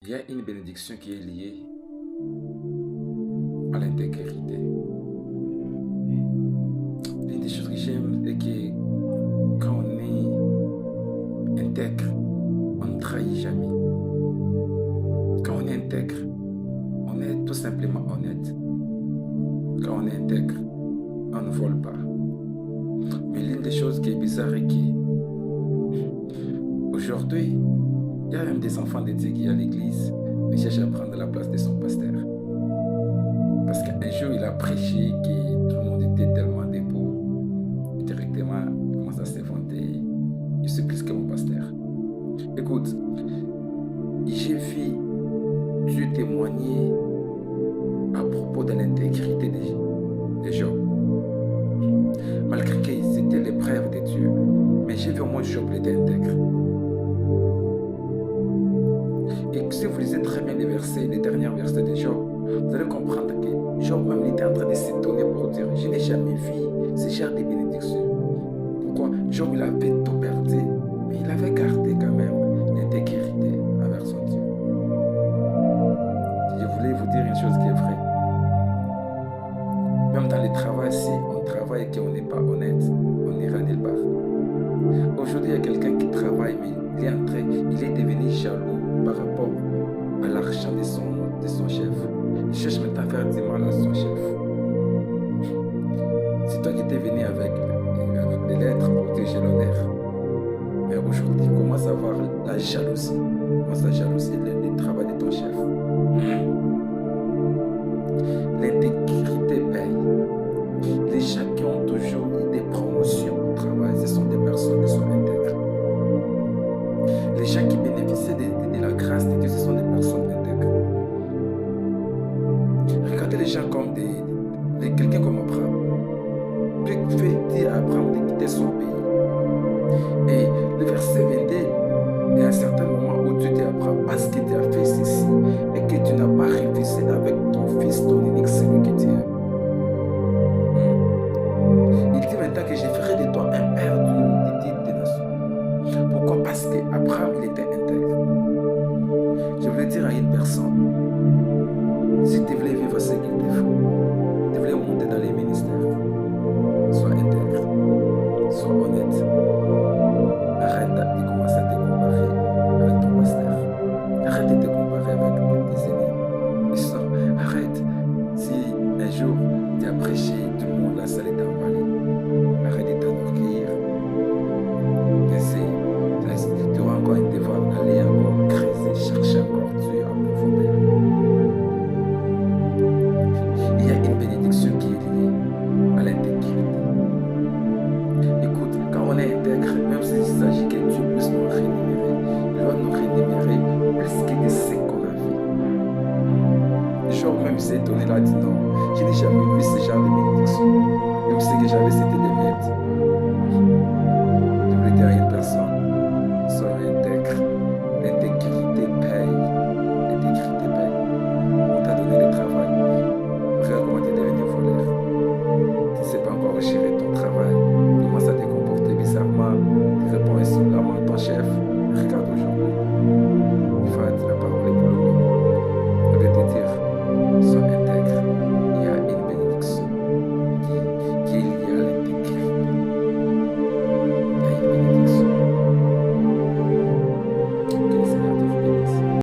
Il y a une bénédiction qui est liée à l'intégrité. L'une des choses que j'aime est que quand on est intègre, on ne trahit jamais. Quand on est intègre, on est tout simplement honnête. Quand on est intègre, on ne vole pas. Mais l'une des choses qui est bizarre est qu'aujourd'hui, il y a même des enfants de Dieu qui à l'église, mais cherchent à prendre la place de son pasteur. Parce qu'un jour, il a prêché que tout le monde était tellement debout. Et directement, il commence à s'inventer. Je suis plus que mon pasteur. Écoute, j'ai vu Dieu témoigner à propos de l'intégrité de Job. Malgré que c'était l'épreuve de Dieu, mais j'ai vu au moins Job était intègre. Et si vous lisez très bien les derniers versets de Job, vous allez comprendre que Job même était en train de s'étonner pour dire, je n'ai jamais vu ce genre de bénédiction. Pourquoi? Job, il avait tout perdu, mais il avait gardé quand même l'intégrité envers son Dieu. Je voulais vous dire une chose qui est vraie. Même dans le travail, si on travaille et qu'on n'est pas honnête, on n'ira nulle part. Aujourd'hui, il y a quelqu'un qui travaille, mais il est devenu jaloux par rapport à l'argent de son chef. Il cherche maintenant à faire du mal à son chef. C'est toi qui étais venu avec des lettres pour diriger l'honneur. Mais aujourd'hui, tu commences à avoir la jalousie. Tu commences à jalouser le travail de ton chef. L'intégrité paye. Les gens qui ont toujours eu des promotions au travail, ce sont des personnes qui sont intègres. Les gens qui bénéficient de la grâce de Dieu, ce sont des personnes intègres. Regardez les gens comme quelqu'un comme Abraham. Dieu fait dire à Abraham de quitter son pays. Et le verset 22, il y a un certain moment où Dieu dit à Abraham, parce que tu as fait ceci et que tu n'as pas refusé avec ton fils, ton unique, celui que tu aimes. Il dit maintenant que je ferai de toi un père des nations. Pourquoi? Parce qu'Abraham, il était intègre. Je voulais dire à une personne, si tu voulais vivre ce qu'il te faut, tu voulais monter dans les ministères, sois intègre, sois honnête. Arrête de commencer à te comparer avec ton pasteur. Arrête de te